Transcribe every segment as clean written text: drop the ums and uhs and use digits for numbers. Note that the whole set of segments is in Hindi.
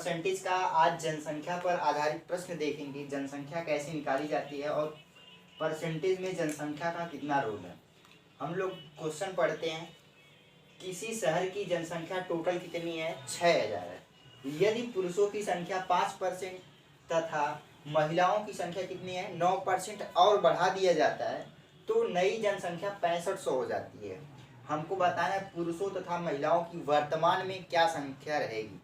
परसेंटेज का आज जनसंख्या पर आधारित प्रश्न देखेंगे। जनसंख्या कैसे निकाली जाती है और परसेंटेज में जनसंख्या का कितना रोल है। हम लोग क्वेश्चन पढ़ते हैं, किसी शहर की जनसंख्या टोटल कितनी है? 6000 है। यदि पुरुषों की संख्या 5% तथा महिलाओं की संख्या कितनी है? 9% और बढ़ा दिया जाता है तो नई जनसंख्या 6500 हो जाती है। हमको बताना है पुरुषों तथा महिलाओं की वर्तमान में क्या संख्या रहेगी।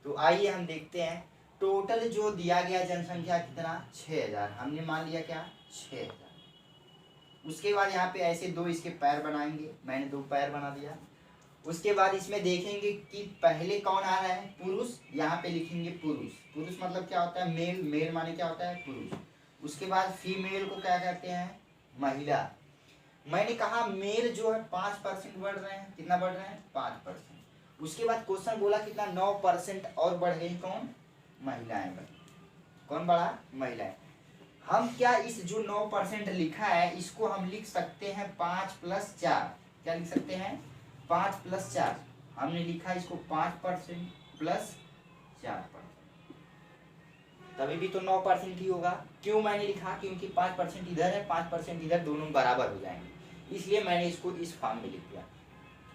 तो आइए हम देखते हैं। टोटल जो दिया गया जनसंख्या कितना? 6000। हमने मान लिया क्या? 6000। उसके बाद यहाँ पे ऐसे दो इसके पैर बनाएंगे, मैंने दो पैर बना दिया। उसके बाद इसमें देखेंगे कि पहले कौन आ रहा है? पुरुष। यहाँ पे लिखेंगे पुरुष। पुरुष मतलब क्या होता है? मेल। मेल माने क्या होता है? पुरुष। उसके बाद फीमेल को क्या कहते हैं? महिला। मैंने कहा मेल जो है 5% बढ़ रहे हैं। कितना बढ़ रहे हैं? 5%। उसके बाद क्वेश्चन बोला कितना? 9% और बढ़ गई। कौन? महिलाएं बढ़ी। कौन बढ़ा? महिलाएं। हम क्या इस जो 9% लिखा है इसको हम लिख सकते हैं 5 + 4। क्या लिख सकते हैं? 5 + 4। हमने लिखा इसको 5% + 4%। तभी भी तो 9% ही होगा। क्यों मैंने लिखा? क्योंकि 5% इधर है, 5% इधर, दोनों बराबर हो जाएंगे, इसलिए मैंने इसको इस फॉर्म में लिख दिया।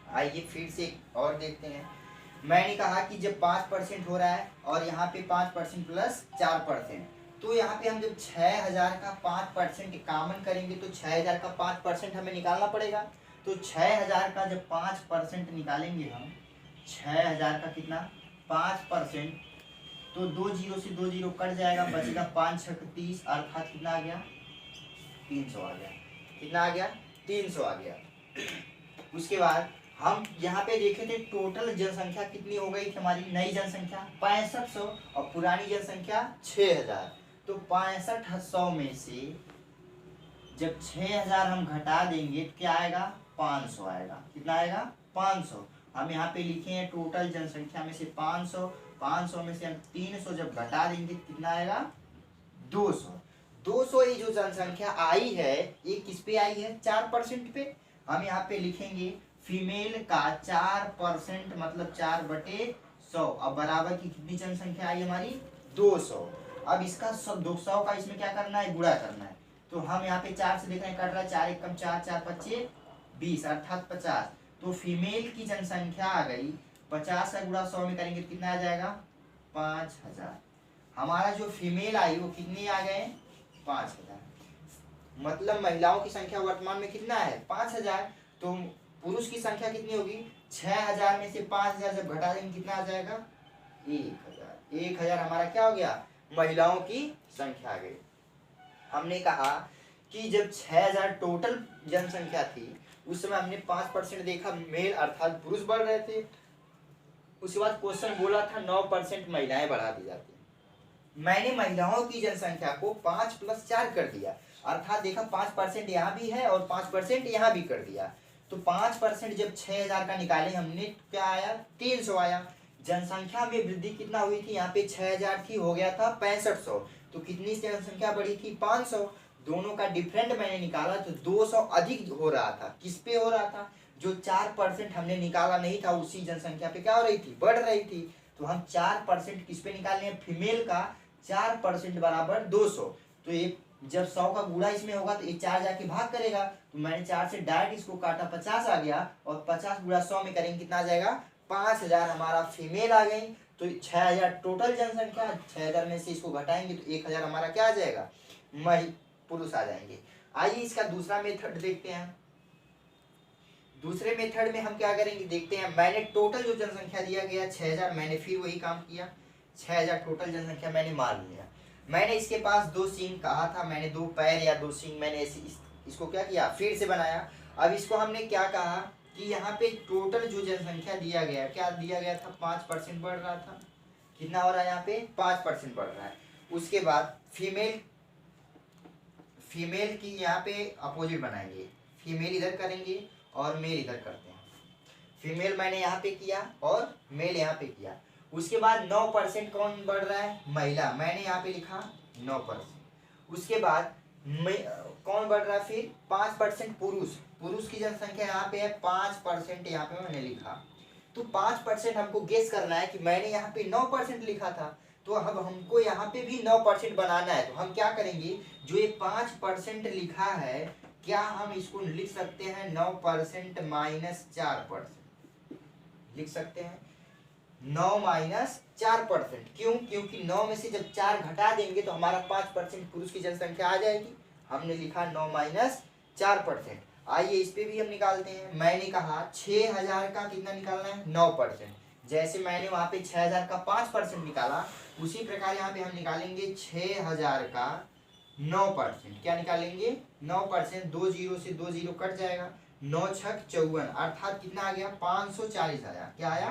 आइए फिर से और देखते हैं। मैंने कहा कि जब 5% हो रहा है और यहाँ पे 5% + 4%, तो यहाँ पे हम जब 6000 का 5% कॉमन करेंगे तो 6000 का 5% हमें निकालना पड़ेगा। तो 6000 का जब 5% निकालेंगे हम, 6000 का कितना? 5%, तो 2 0 से 2 0 कट जाएगा, बचेगा 5 6 30, अर्थात कितना आ गया? 300 आ गया। कितना आ गया? 300 आ गया। उसके बाद हम यहाँ पे देखे थे टोटल जनसंख्या कितनी हो गई थी हमारी? नई जनसंख्या 6500 और पुरानी जनसंख्या 6000। तो 6500 में से जब 6000 हम घटा देंगे तो क्या आएगा? 500 आएगा। कितना आएगा? 500। हम यहाँ पे लिखे हैं टोटल जनसंख्या में से 500, 500 में से हम 300 जब घटा देंगे कितना आएगा? 200। 200 ये जो जनसंख्या आई है ये किस पे आई है? 4% पे। हम यहाँ पे लिखेंगे फीमेल का 4% मतलब 4/100। अब बराबर की कितनी जनसंख्या आई हमारी? 200। अब इसका 200 का इसमें क्या करना है? गुणा करना है। तो हम यहाँ पे 4 से देख रहे हैं, कट रहा है, 4 × 4 4 × 5 20 अर्थात 50। तो फीमेल की जनसंख्या आ गई। 50 का गुणा 100 में करेंगे तो कितना आ जाएगा? 5000। हमारा जो फीमेल आई वो कितनी आ गए? 5000। मतलब महिलाओं की संख्या वर्तमान में कितना है? 5000। तो पुरुष की संख्या कितनी होगी? 6000 में से 5000 जब घटा देंगे कितना आ जाएगा? 1000। 1000 हमारा क्या हो गया? महिलाओं की संख्या आ गई। हमने कहा कि जब 6000 टोटल जनसंख्या थी उस समय हमने 5% देखा, मेल अर्थात पुरुष बढ़ रहे थे। उसके बाद क्वेश्चन बोला था 9% महिलाएं बढ़ा दी जाती है। मैंने महिलाओं की जनसंख्या को 5 + 4 कर दिया, अर्थात देखा 5% यहाँ भी है और 5% यहाँ भी कर दिया। तो 5% जब 6000 का निकाले हमने, क्या आया? 300 आया। जनसंख्या में वृद्धि कितना हुई थी? यहाँ पे 6000 थी, हो गया था 6500। तो कितनी जनसंख्या बढ़ी थी? 500। दोनों का डिफरेंट मैंने निकाला तो 200 अधिक हो रहा था। किस पे हो रहा था? जो 4% हमने निकाला नहीं था उसी जनसंख्या पे क्या हो रही थी? बढ़ रही थी। तो हम 4% किस पे निकाल रहे हैं? फीमेल का 4% बराबर 200। तो ये जब 100 का गुणा इसमें होगा तो ये 4 जाके भाग करेगा। तो मैंने 4 से डायरेक्ट इसको काटा, 50 आ गया। और 50 गुणा 100 में करेंगे कितना आ जाएगा? 5000 हमारा फीमेल आ गई। तो 6000 टोटल जनसंख्या, 6000 में से इसको घटाएंगे तो 1000 हमारा क्या आ जाएगा? पुरुष आ जाएंगे। आइए इसका दूसरा मेथड देखते हैं। दूसरे मेथड में हम क्या करेंगे देखते हैं। मैंने टोटल जो जनसंख्या दिया गया 6000, मैंने फिर वही काम किया। 6000 टोटल जनसंख्या मैंने मान लिया। मैंने इसके पास 2 सींग कहा था, मैंने 2 पैर या 2 सींग मैंने इसको क्या किया? फिर से बनाया। अब इसको हमने क्या कहा कि यहाँ पे टोटल जो जनसंख्या दिया गया, क्या दिया गया था? 5% बढ़ रहा था। कितना हो रहा है यहाँ पे? 5% बढ़ रहा है। उसके बाद फीमेल की यहाँ पे अपोजिट बनाएंगे। फीमेल इधर करेंगे और मेल इधर करते हैं। फीमेल मैंने यहाँ पे किया और मेल यहाँ पे किया। उसके बाद 9% कौन बढ़ रहा है? महिला। मैंने यहाँ पे लिखा 9%। उसके बाद कौन बढ़ रहा है? फिर 5% पुरुष। पुरुष की जनसंख्या यहाँ पे है 5%, यहाँ पे मैंने लिखा। तो 5% हमको गेस करना है कि मैंने यहाँ पे 9% लिखा था, तो अब हमको यहाँ पे भी 9% बनाना है। तो हम क्या करेंगे, जो ये 5% लिखा है, क्या हम इसको लिख सकते हैं 9% माइनस 4%, लिख सकते हैं 9 माइनस 4%। क्यों? क्योंकि 9 में से जब 4 घटा देंगे तो हमारा 5% पुरुष की जनसंख्या आ जाएगी। हमने लिखा 9 माइनस 4%। आइए इस पे भी हम निकालते हैं। मैंने कहा 6000 का कितना निकालना है, 9%। जैसे मैंने वहां पे 6000 का 5% निकाला, उसी प्रकार यहाँ पे हम निकालेंगे 6000 का 9%। क्या निकालेंगे, 9%। 2 जीरो से 2 जीरो कट जाएगा, 9 छक 54, अर्थात कितना आ गया, 540 आया। क्या आया,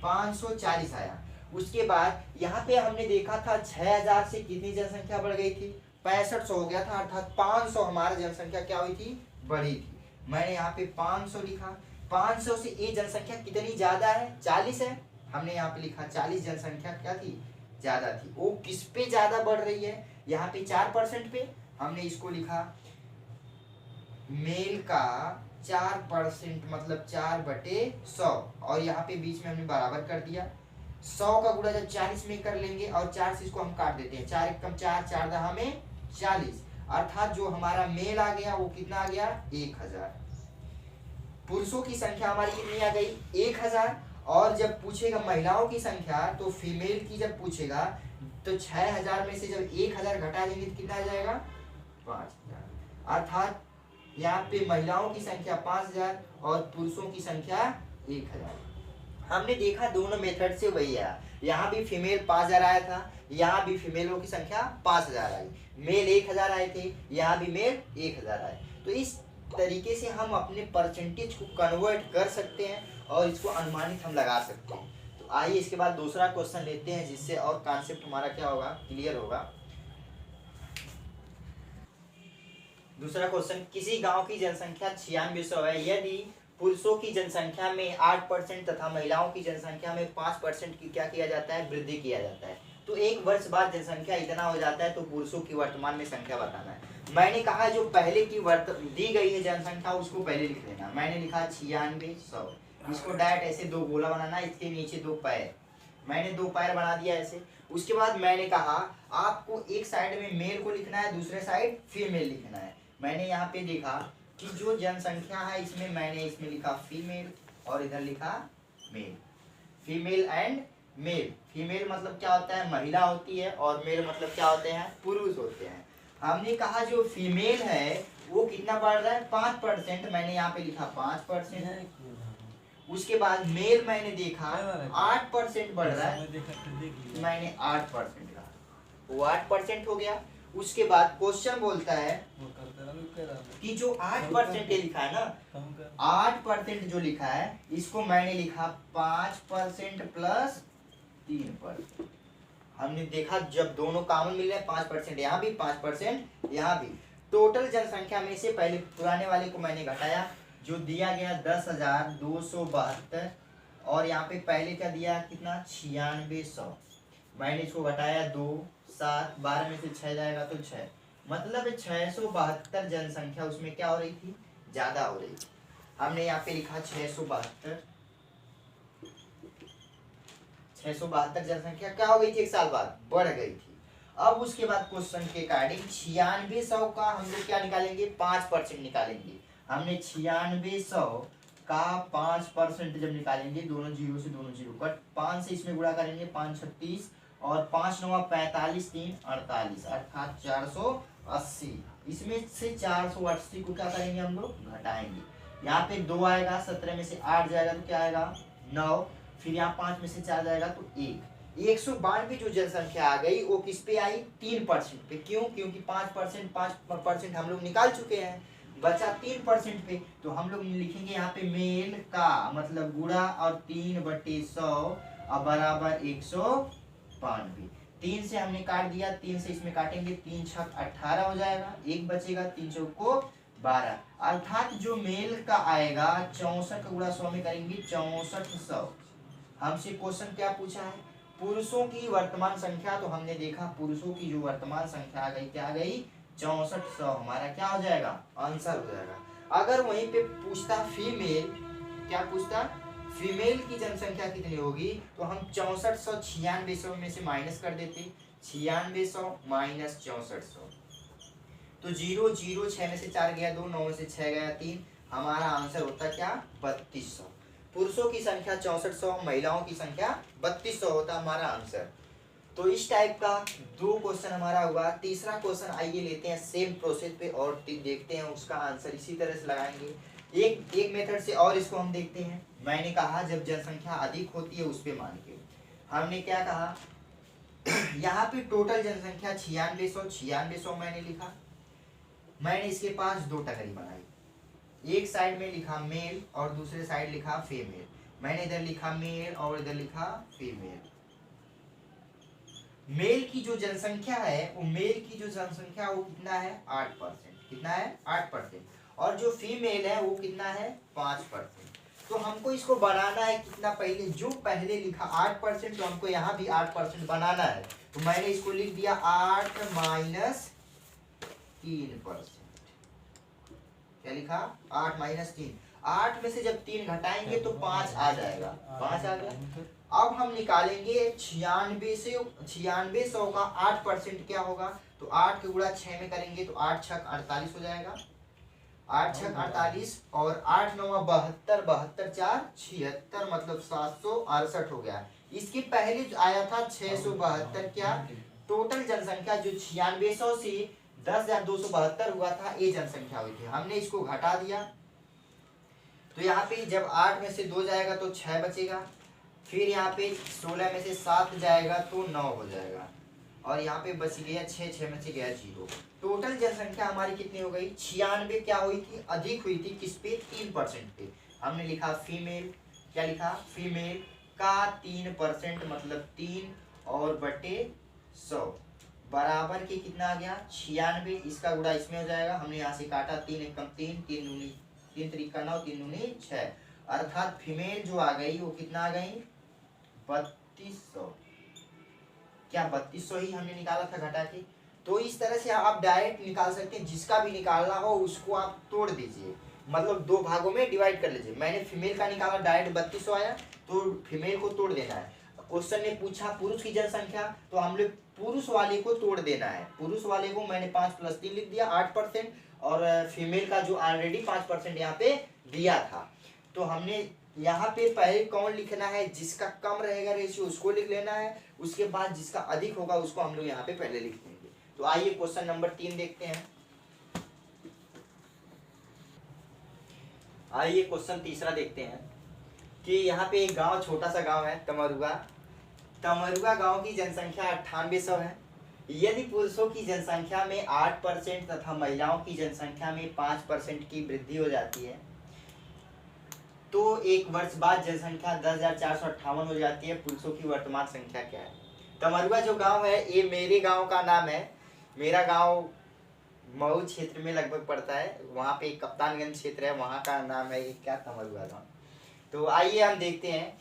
540 आया। उसके बाद यहाँ पे हमने देखा था 6000 से कितनी जनसंख्या बढ़ गई थी, 6500 हो गया था, अर्थात 500 हमारा जनसंख्या क्या हुई थी, बढ़ी थी। मैंने यहाँ पे 500 लिखा। 500 से ये जनसंख्या कितनी ज्यादा है, 40 है। हमने यहाँ पे लिखा 40 जनसंख्या क्या थी, ज्यादा थी। वो किस पे ज्यादा बढ़ रही है, यहाँ पे 4% पे। हमने इसको लिखा मेल का 4%, मतलब 4/100, और यहाँ पे बीच में हमने बराबर कर दिया। 100 का गुणा जब 40 में कर लेंगे और 4 से इसको हम काट देते हैं, 4 एकम 4, 4 दहा में 40, अर्थात जो हमारा मेल आ गया वो कितना आ गया, 1000। पुरुषों की संख्या हमारी कितनी आ गई, 1000। और जब पूछेगा महिलाओं की संख्या, तो फीमेल की जब पूछेगा तो 6000 में से जब 1000 घटा देंगे तो कितना आ जाएगा, 5000। अर्थात यहाँ पे महिलाओं की संख्या 5000 और पुरुषों की संख्या 1000। हमने देखा दोनों मेथड से वही आया। यहाँ भी फीमेल 5000 आया था, यहाँ भी फीमेलों की संख्या 5000 आई। मेल 1000 आए थे, यहाँ भी मेल 1000 आए। तो इस तरीके से हम अपने परसेंटेज को कन्वर्ट कर सकते हैं और इसको अनुमानित हम लगा सकते हैं। तो आइए इसके बाद दूसरा क्वेश्चन लेते हैं, जिससे और कॉन्सेप्ट हमारा क्या होगा, क्लियर होगा। दूसरा क्वेश्चन, किसी गांव की जनसंख्या 9600 है। यदि पुरुषों की जनसंख्या में 8% तथा महिलाओं की जनसंख्या में 5% की क्या किया जाता है, वृद्धि किया जाता है, तो 1 वर्ष बाद जनसंख्या इतना हो जाता है, तो पुरुषों की वर्तमान में संख्या बताना है। मैंने कहा जो पहले की दी गई है जनसंख्या उसको पहले लिख लेना। मैंने लिखा 9600, इसको डायरेक्ट ऐसे 2 गोला बनाना, इसके नीचे 2 पैर, मैंने 2 पैर बना दिया ऐसे। उसके बाद मैंने कहा आपको एक साइड में मेल को लिखना है, दूसरे साइड फीमेल लिखना है। मैंने यहाँ पे देखा कि जो जनसंख्या है इसमें मैंने इसमें लिखा फीमेल और इधर लिखा male, female and male. Female मतलब क्या होता है, महिला होती है, और मेल मतलब क्या होते हैं, पुरुष होते हैं। हमने कहा जो फीमेल है वो कितना बढ़ रहा है, 5%, मैंने यहाँ पे लिखा 5%। उसके बाद मेल मैंने देखा 8% बढ़ रहा है, मैंने 8% कहा, वो 8% हो गया। उसके बाद क्वेश्चन बोलता है कि जो 8% लिखा है ना, 8% जो लिखा है इसको मैंने लिखा 5% प्लस 3%। हमने देखा जब दोनों कॉमन मिल रहे हैं, 5% यहाँ भी 5% यहाँ भी। टोटल जनसंख्या में से पहले पुराने वाले को मैंने घटाया, जो दिया गया 10,272, और यहाँ पे पहले क्या दिया कितना, 9600। मैंने इसको घटाया 2, 7, 12 में से 6 जाएगा तो 6, मतलब 672 जनसंख्या उसमें क्या हो रही थी, ज्यादा हो रही थी। हमने यहाँ पे लिखा 672 जनसंख्या क्या हो गई थी, 1 साल बाद बढ़ गई थी। अब उसके बाद क्वेश्चन के अकॉर्डिंग 9600 का हम लोग क्या निकालेंगे, 5% निकालेंगे। हमने 9600 का 5% जब निकालेंगे, दोनों जीरो से दोनों जीरो कट, 5 से इसमें गुणा करेंगे, 5 36 और 5 9 45, 3 48, अर्थात 480। इसमें से 480 को क्या करेंगे, हम लोग घटाएंगे। यहाँ पे 2 आएगा, 17 में से 8 जाएगा तो क्या आएगा, 9, फिर यहाँ 5 में से 4 जाएगा तो 1। 192 जो जनसंख्या आ गई वो किस पे आई, 3% पे। क्यों, क्योंकि 5% हम लोग निकाल चुके हैं, बचा 3% पे। तो हम लोग लिखेंगे यहाँ पे मेल का मतलब गुणा और 3/100 और बराबर 192। 3 से हमने काट दिया, 3 से इसमें काटेंगे, 3 छक 18 हो जाएगा, 1 बचेगा, 3 चौक को 12, अर्थात जो मेल का आएगा 64 का गुणा 100 में करेंगे 6400। हमसे क्वेश्चन क्या पूछा है, पुरुषों की वर्तमान संख्या। तो हमने देखा पुरुषों की जो वर्तमान संख्या आ गई, क्या आ गई, 6400, हमारा क्या हो जाएगा, आंसर हो जाएगा। अगर वहीं पे पूछता फीमेल, क्या पूछता, फीमेल की जनसंख्या कितनी होगी, तो हम 6496 में से माइनस कर देते, 9600 माइनस 6400, तो 0 0 6 में से 4 गया 2, 9 में से 6 गया 3, हमारा आंसर होता क्या 3200। पुरुषों की संख्या 6400, महिलाओं की संख्या 3200 होता हमारा आंसर। तो इस टाइप का 2 क्वेश्चन हमारा हुआ। तीसरा क्वेश्चन आइए लेते हैं सेम प्रोसेस पे और देखते हैं उसका आंसर इसी तरह से लगाएंगे। एक मेथड से और इसको हम देखते हैं। मैंने कहा जब जनसंख्या अधिक होती है उस पे मान के हमने क्या कहा, यहाँ पे टोटल जनसंख्या 9600 मैंने लिखा। मैंने इसके पास 2 टकरी बनाई, एक साइड में लिखा मेल और दूसरे साइड लिखा फीमेल। मैंने इधर लिखा मेल और इधर लिखा फीमेल। मेल की जो जनसंख्या है वो कितना है 8%, कितना है 8%, और जो फीमेल है वो कितना है 5%। तो हमको इसको बनाना है कितना, पहले जो पहले लिखा 8%, तो हमको यहाँ भी 8% बनाना है। तो मैंने इसको लिख दिया 8 माइनस 3%। क्या लिखा 8 माइनस 3। 8 में से जब 3 घटाएंगे तो 5 आ जाएगा, 5 आ गया। अब हम निकालेंगे 9600 का 8% क्या होगा, तो 8 के गुणा 6 में करेंगे तो 8 छक 48 हो जाएगा, 8 छक 48 और 8 नवा 72, 72 4 76, मतलब 768 हो गया। इसके पहले जो आया था 672, क्या टोटल जनसंख्या जो 9600 से 10,272 हुआ था, ये जनसंख्या हुई थी। हमने इसको घटा दिया, तो यहाँ पे जब 8 में से 2 जाएगा तो 6 बचेगा, फिर यहाँ पे 16 में से 7 जाएगा तो 9 हो जाएगा, और यहाँ पे बच गया 6, 6 में से गया 0। टोटल जनसंख्या हमारी कितनी हो गई 96 क्या हुई थी, अधिक हुई थी, किस पे 3% पे। हमने लिखा फीमेल, क्या लिखा फीमेल का 3%, मतलब 3 और बटे 100 बराबर के कितना आ गया 96। इसका गुणा इसमें हो जाएगा, हमने यहाँ से काटा 3 एकम 3, 3 दूनी 3 त्रिका 9, 3 दूनी 6, अर्थात फीमेल जो आ गई वो कितना आ गई 3200। क्या 3200 ही हमने निकाला था घटा के। तो इस तरह से आप डायरेक्ट निकाल सकते हैं, जिसका भी निकालना हो उसको आप तोड़ दीजिए, मतलब 2 भागों में डिवाइड कर लीजिए। मैंने फीमेल का निकाला, डायरेक्ट 3200 आया, तो फीमेल को तोड़ देना है। क्वेश्चन ने पूछा पुरुष की जनसंख्या, तो हम लोग पुरुष वाले को तोड़ देना है। पुरुष वाले को मैंने 5 + 3 लिख दिया 8%, और फीमेल का जो ऑलरेडी 5% यहाँ पे दिया था, तो हमने यहाँ पे पहले कौन लिखना है, जिसका कम रहेगा रेशियो उसको लिख लेना है, उसके बाद जिसका अधिक होगा उसको हम लोग यहाँ पे पहले लिख देंगे। तो आइए क्वेश्चन नंबर 3 देखते हैं। आइए क्वेश्चन तीसरा देखते हैं कि यहाँ पे एक गांव, छोटा सा गांव है तमरुआ। तमरुआ गांव की जनसंख्या 9800 है। यदि पुरुषों की जनसंख्या में 8% तथा महिलाओं की जनसंख्या में 5% की वृद्धि हो जाती है, तो एक वर्ष बाद जनसंख्या 10,458 हो जाती है। पुरुषों की वर्तमान संख्या क्या है। तमरुआ जो गांव है ये मेरे गांव का नाम है। मेरा गांव मऊ क्षेत्र में लगभग पड़ता है, वहाँ पे कप्तानगंज क्षेत्र है, वहाँ का नाम है क्या तमरुआ गांव। तो आइए हम देखते हैं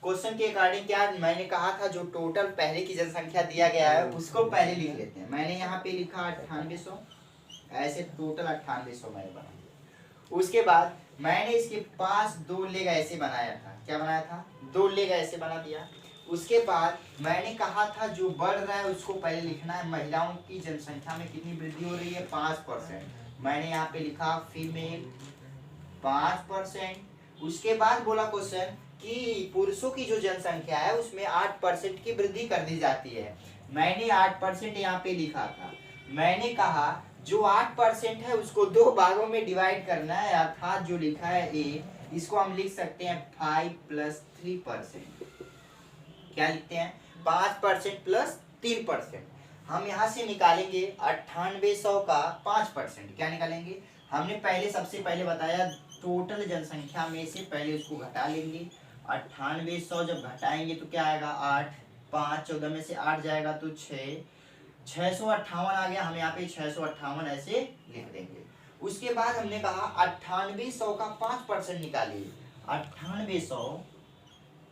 क्वेश्चन के अकॉर्डिंग। क्या मैंने कहा था जो टोटल पहले की जनसंख्या दिया गया है उसको पहले लिख लेते हैं। मैंने यहाँ पे लिखा 9800, ऐसे टोटल 9800 मैंने बना दिया। उसके बाद मैंने इसके पास 2 लेग ऐसे बनाया था। क्या बनाया था 2 लेग ऐसे बना दिया। उसके बाद मैंने कहा था जो बढ़ रहा है उसको पहले लिखना है। महिलाओं की जनसंख्या में कितनी वृद्धि हो रही है 5%। मैंने यहाँ पे लिखा फीमेल 5%। उसके बाद बोला क्वेश्चन कि पुरुषों की जो जनसंख्या है उसमें 8% की वृद्धि कर दी जाती है। मैंने 8% यहाँ पे लिखा था। मैंने कहा जो 8% है उसको 2 भागों में डिवाइड करना है, अर्थात जो लिखा है ए, इसको हम लिख सकते हैं 5 + 3%। क्या लिखते हैं 5% + 3%। हम यहाँ से निकालेंगे 9800 का 5%। क्या निकालेंगे, हमने पहले सबसे पहले बताया टोटल जनसंख्या में से पहले उसको घटा लेंगे। 9800 जब घटाएंगे तो क्या आएगा 8, 5 14 में से 8 जाएगा तो 6, 658 आ गया। हम यहाँ पे 658 ऐसे लिख देंगे। उसके बाद हमने कहा 9800 का 5% निकालिए। 9800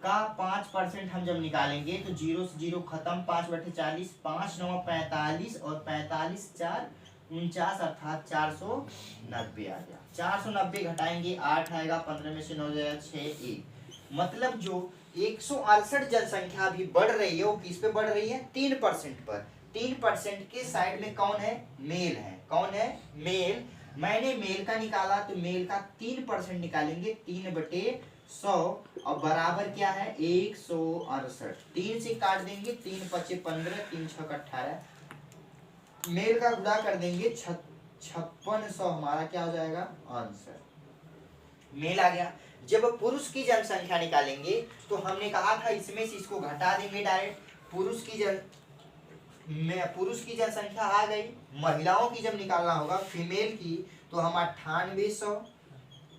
का 5% हम जब निकालेंगे तो 0 से 0 खत्म, 5/40, 5 9 45 और 45 4 49, अर्थात 490 आ गया। 490 घटाएंगे 8 आएगा, 15 में से 9 जाएगा 6 1। मतलब जो 168 जनसंख्या अभी बढ़ रही है वो किस पे बढ़ रही है? 3% पर। 3% के साइड में कौन है? मेल है। कौन है? मेल। मैंने मेल का निकाला तो मेल का 3% निकालेंगे, 3/100 और बराबर क्या है? 168। 3 से काट देंगे, 3 पचे 15, 3 छक 18, मेल का गुणा कर देंगे 5600, हमारा क्या हो जाएगा? आंसर मेल आ गया। जब पुरुष की जनसंख्या निकालेंगे तो हमने कहा था इसमें से इसको घटा देंगे डायरेक्ट। पुरुष की जनसंख्या आ गई। महिलाओं की जब निकालना होगा फीमेल की, तो हम 9800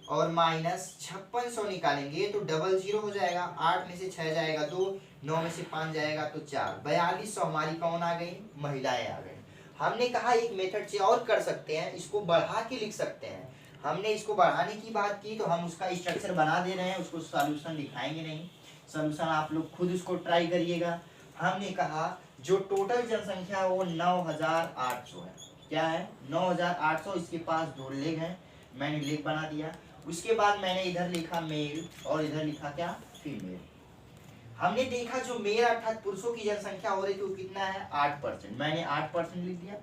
और माइनस 5600 निकालेंगे तो 00 हो जाएगा। 8 में से 6 जाएगा 2, 9 में से 5 जाएगा तो 4, 4200 हमारी कौन आ गई? महिलाएं आ गई। हमने कहा एक मेथड से और कर सकते हैं, इसको बढ़ा के लिख सकते हैं। हमने इसको बढ़ाने की बात की तो हम उसका स्ट्रक्चर बना दे रहे हैं, उसको सॉल्यूशन दिखाएंगे नहीं। सॉल्यूशन आप लोग खुद उसको ट्राई करिएगा। हमने कहा जो टोटल जनसंख्या है वो 9800 है। क्या है? 9800। इसके पास 2 लेग हैं, मैंने लेग बना दिया। उसके बाद मैंने इधर लिखा मेल और इधर लिखा क्या? फीमेल। हमने देखा जो मेल अर्थात पुरुषों की जनसंख्या हो रही थी वो कितना है? 8%। मैंने 8% लिख दिया।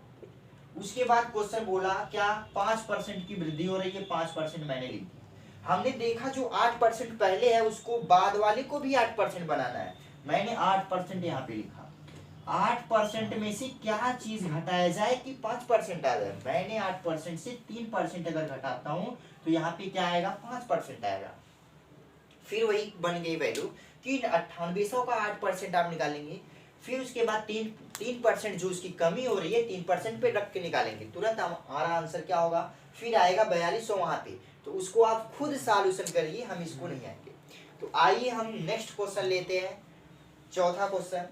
उसके बाद क्वेश्चन बोला क्या? 5% की वृद्धि हो रही है, 5% मैंने लिख दिया। हमने देखा जो 8% पहले है उसको बाद वाले को भी 8% बनाना है, मैंने 8% यहाँ पे लिखा। 8% में से क्या चीज घटाया जाए कि 5% आ जाए? मैंने 8% से 3% अगर घटाता हूं तो यहाँ पे क्या आएगा? 5% आएगा। फिर वही बन गई वैल्यू कि 9800 का 8% आप निकालेंगे। फिर उसके बाद 3% जो उसकी कमी हो रही है 3% पे रख के निकालेंगे, तुरंत हमारा आंसर क्या होगा? फिर आएगा 4200 वहां पे। तो उसको आप खुद सॉल्यूशन करिए, हम इसको नहीं आएंगे। तो आइए हम नेक्स्ट क्वेश्चन लेते हैं, चौथा क्वेश्चन।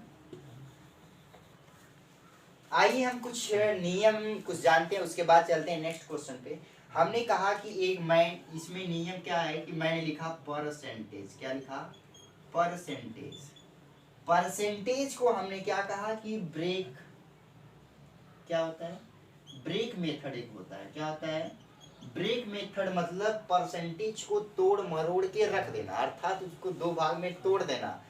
आइए हम कुछ नियम कुछ जानते हैं, उसके बाद चलते हैं नेक्स्ट क्वेश्चन पे। हमने कहा कि इसमें नियम क्या है कि मैंने लिखा परसेंटेज। क्या लिखा? परसेंटेज। परसेंटेज को हमने क्या कहा कि ब्रेक, क्या होता है? ब्रेक मेथड एक होता है। क्या होता है? ब्रेक मेथड मतलब परसेंटेज को तोड़ मरोड़ के रख देना, अर्थात उसको 2 भाग में तोड़ देना।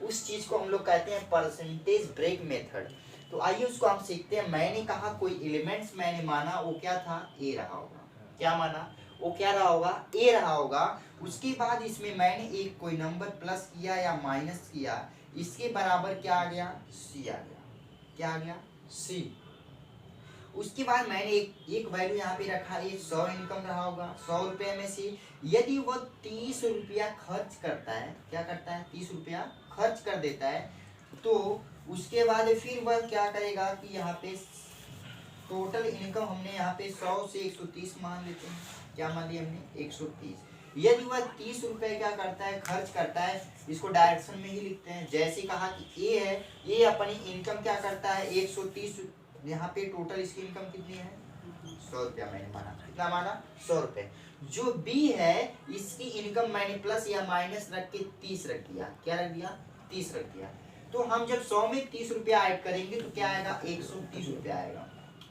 उस चीज को हम लोग कहते हैं परसेंटेज ब्रेक मेथड। तो आइए उसको हम सीखते हैं। मैंने कहा कोई एलिमेंट्स मैंने माना वो क्या था? ए रहा होगा। क्या माना? वो क्या रहा होगा? ए रहा होगा। उसके बाद इसमें मैंने एक कोई नंबर प्लस किया या माइनस किया, इसके बराबर क्या आ गया? सी आ गया। क्या आ गया? सी। उसके बाद मैंने एक वैल्यू यहाँ पे रखा, ये 100 इनकम रहा होगा। 100 रुपये में से यदि वह 30 रुपया खर्च करता है, क्या करता है? 30 रुपया खर्च कर देता है, तो उसके बाद फिर वह क्या करेगा कि यहाँ पे टोटल इनकम हमने यहाँ पे 100 से 130 मान लेते हैं। क्या मान लिया हमने? 130। यदि वह 30 रुपए क्या करता है? खर्च करता है। इसको डायरेक्शन में ही लिखते हैं। जैसे कहा कि ए है, ये अपनी इनकम क्या करता है? 130। यहाँ पे टोटल इसकी इनकम कितनी है? 100 रुपया मैंने माना। कितना माना? 100 रुपए। जो बी है इसकी इनकम मैंने प्लस या माइनस रख के 30 रख दिया। क्या रख दिया? 30 रख दिया। तो हम जब 100 में 30 रुपया ऐड करेंगे तो क्या आएगा? 130 रुपया आएगा।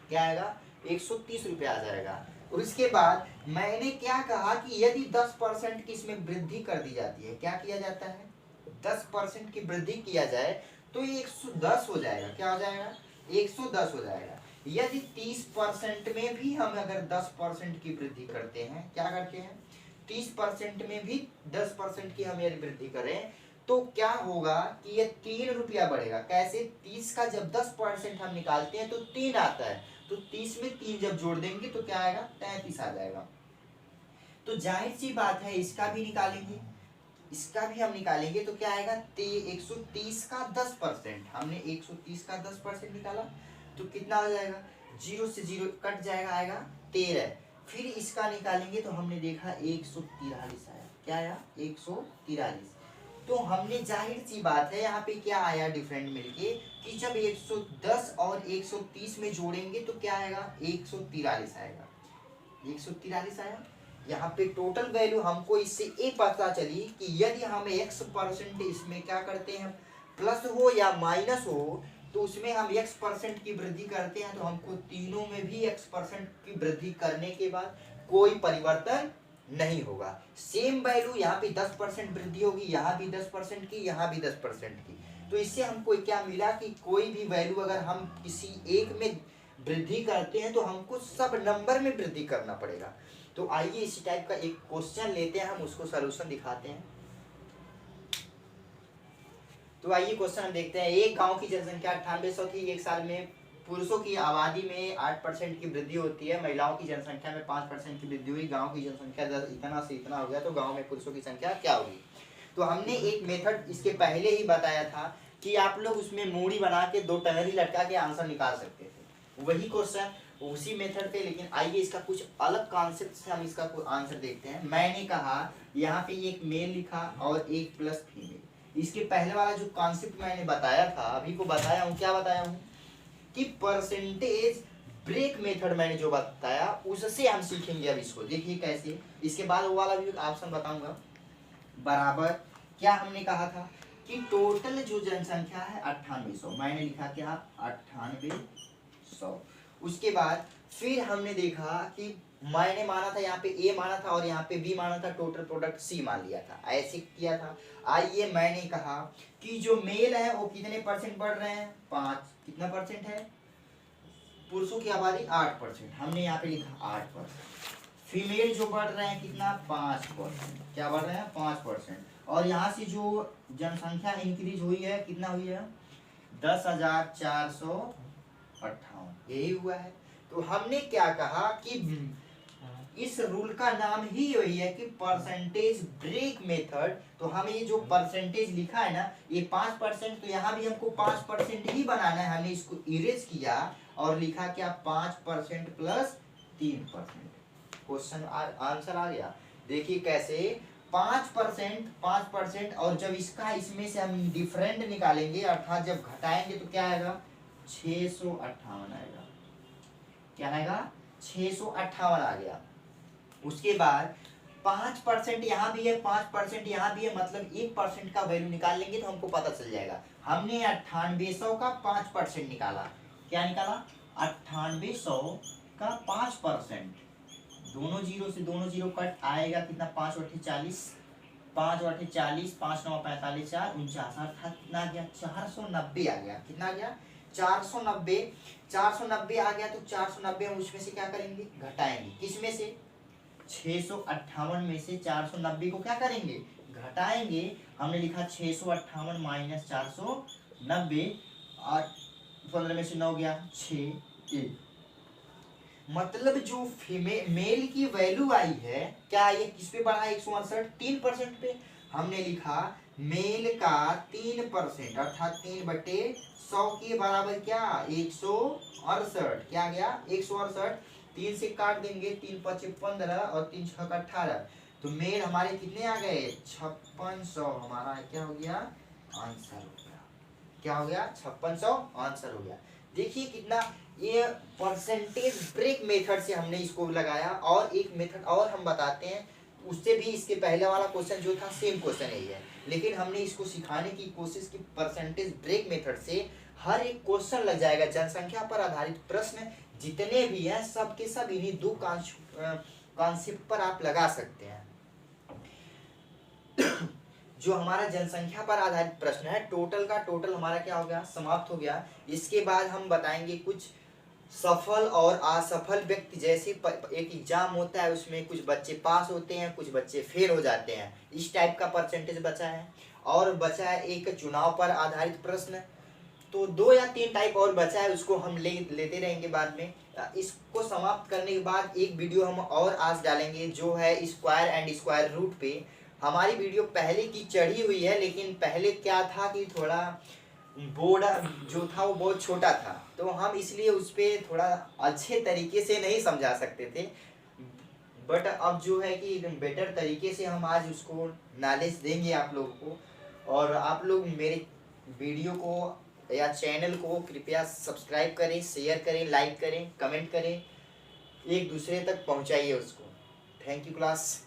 क्या आएगा? 130 रुपया आ जाएगा। और इसके बाद मैंने क्या कहा कि यदि 10% की इसमें वृद्धि कर दी जाती है, क्या किया जाता है? 10% की वृद्धि किया जाए तो ये 110 हो जाएगा। क्या हो जाएगा? 110 हो जाएगा। यदि 30% में भी हम अगर 10% की वृद्धि करते हैं, क्या करते हैं? 30% में भी 10% की हम यदि वृद्धि करें तो क्या होगा कि ये 3 रुपया बढ़ेगा। कैसे? 30 का जब 10% हम निकालते हैं तो 3 आता है, तो 30 में 3 जब जोड़ देंगे तो क्या आएगा? 33 आ जाएगा। तो जाहिर सी बात है इसका भी निकालेंगे, इसका भी हम निकालेंगे तो क्या आएगा? 130 का 10%। हमने 130 का 10% निकाला तो कितना हो जाएगा? 0 से 0 कट जाएगा, आएगा 13। फिर इसका निकालेंगे तो हमने देखा 143 आया। क्या आया? 143। तो हमने जाहिर सी बात है यहाँ पे क्या आया डिफरेंट मिलके कि जब 110 और 130 में जोड़ेंगे तो क्या आएगा? 143 आएगा। 143 आया। यहाँ पे टोटल वैल्यू हमको इससे ये पता चली कि यदि हम x% इसमें क्या करते हैं? प्लस हो या माइनस हो, तो उसमें हम x% की वृद्धि करते हैं तो हमको तीनों में भी x% की वृद्धि करने के बाद कोई परिवर्तन नहीं होगा। सेम वैल्यू यहाँ पे 10% वृद्धि होगी, यहाँ भी 10% की, यहाँ भी 10% की। तो इससे हमको क्या मिला कि कोई भी वैल्यू अगर हम किसी एक में वृद्धि करते हैं तो हमको सब नंबर में वृद्धि करना पड़ेगा। तो आइए इसी टाइप का एक क्वेश्चन लेते हैं, हम उसको सॉल्यूशन दिखाते हैं। तो आइए क्वेश्चन हम देखते हैं। एक गांव की जनसंख्या 9800 थी। एक साल में पुरुषों की आबादी में 8% की वृद्धि होती है, महिलाओं की जनसंख्या में 5% की वृद्धि हुई। गांव की जनसंख्या इतना से इतना हो गया, तो गांव में पुरुषों की संख्या क्या होगी। तो हमने एक मेथड इसके पहले ही बताया था कि आप लोग उसमें मूड़ी बना के 2 टंगरी लटका के आंसर निकाल सकते थे, वही क्वेश्चन उसी मेथड पे। लेकिन आइए इसका कुछ अलग कॉन्सेप्ट से हम इसका आंसर देखते हैं। मैंने कहा यहाँ पे एक मेल लिखा और एक प्लस फीमेल। इसके पहले वाला जो कॉन्सेप्ट मैंने बताया था, अभी को बताया हूँ, क्या बताया हूँ कि परसेंटेज ब्रेक मेथड मैंने जो बताया उससे हम सीखेंगे अब इसको। देखिए कैसे। इसके बाद वो वाला भी ऑप्शन बताऊंगा। बराबर क्या हमने कहा था कि टोटल जो जनसंख्या है 9800, मैंने लिखा क्या 9800। उसके बाद फिर हमने देखा कि मैंने माना था यहाँ पे ए माना था और यहाँ पे बी माना था, टोटल प्रोडक्ट सी मान लिया था, ऐसे किया था। आइए मैंने कहा कि जो मेल है वो कितने परसेंट बढ़ रहे हैं, 5। कितना परसेंट है, पुरुषों की आबादी 8%, हमने यहाँ पे लिखा 8%। फीमेल जो बढ़ रहे हैं कितना, 5%। क्या बढ़ रहे हैं, 5%। और यहाँ से जो जनसंख्या इंक्रीज हुई है कितना हुई है, 10,458, यही हुआ है। तो हमने क्या कहा कि इस रूल का नाम ही वही है कि परसेंटेज ब्रेक मेथड। तो हम ये जो परसेंटेज लिखा है ना, ये 5%, तो यहाँ भी हमको 5% ही बनाना है। हमने इसको इरेज किया और लिखा क्या 5% प्लस 3%। क्वेश्चन आंसर आ गया। देखिए कैसे 5%, और जब इसका इसमें से हम डिफरेंट निकालेंगे अर्थात जब घटाएंगे तो क्या आएगा, 658 आएगा। क्या आएगा, 658 आ गया। उसके बाद 5% यहाँ भी है, 5% यहाँ भी है, मतलब 1% का वैल्यू निकाल लेंगे तो हमको पता चल जाएगा। हमने 9800 का 5% निकाला। क्या निकाला, 9800 का 5%। दोनों जीरो से दोनों जीरो कट आएगा कितना, 5 × 40, 5 × 40, 5 × 9 45, 4 49, अर्थात कितना आ गया, 490 आ गया। कितना आ गया, 490 आ गया। तो 490 हम उसमें से क्या करेंगे, घटाएंगे। किस में से, 658 में से 490 को क्या करेंगे, घटाएंगे। हमने लिखा 658 माइनस 490, और 15 में से 9 गया 6। मतलब जो मेल की वैल्यू आई है, क्या ये किस पे बढ़ा है, 168, 3% पे। हमने लिखा मेल का 3%, अर्थात 3/100 के बराबर क्या, 168। क्या गया, 168। 3 से काट देंगे, 3 × 5 = 15 और 3 × 6 = 18। तो मेल हमारे कितने आ गए, 5600। हमारा क्या हो गया, आंसर हो गया। क्या हो गया, 5600 आंसर हो गया। देखिए कितना, ये परसेंटेज ब्रेक मेथड से हमने इसको लगाया। और एक मेथड और हम बताते हैं, उससे भी इसके पहले वाला क्वेश्चन जो था सेम क्वेश्चन यही है, लेकिन हमने इसको सिखाने की कोशिश की परसेंटेज ब्रेक मेथड से। हर एक क्वेश्चन लग जाएगा, जनसंख्या पर आधारित प्रश्न जितने भी हैं सब के सब इन्हीं 2 कॉन्सेप्ट पर आप लगा सकते हैं। जो हमारा जनसंख्या पर आधारित प्रश्न है, टोटल का टोटल हमारा क्या हो गया, समाप्त हो गया। इसके बाद हम बताएंगे कुछ सफल और असफल व्यक्ति। जैसे एक एग्जाम होता है, उसमें कुछ बच्चे पास होते हैं, कुछ बच्चे फेल हो जाते हैं, इस टाइप का परसेंटेज बचा है। और बचा है एक चुनाव पर आधारित प्रश्न। तो 2 या 3 टाइप और बचा है, उसको हम लेते रहेंगे बाद में। इसको समाप्त करने के बाद एक वीडियो हम और आज डालेंगे, जो है स्क्वायर एंड स्क्वायर रूट पे। हमारी वीडियो पहले की चढ़ी हुई है, लेकिन पहले क्या था कि थोड़ा बोर्ड जो था वो बहुत छोटा था, तो हम इसलिए उस पर थोड़ा अच्छे तरीके से नहीं समझा सकते थे। बट अब जो है कि बेटर तरीके से हम आज उसको नॉलेज देंगे आप लोगों को। और आप लोग मेरे वीडियो को या चैनल को कृपया सब्सक्राइब करें, शेयर करें, लाइक करें, कमेंट करें, एक दूसरे तक पहुंचाइए उसको। Thank you class.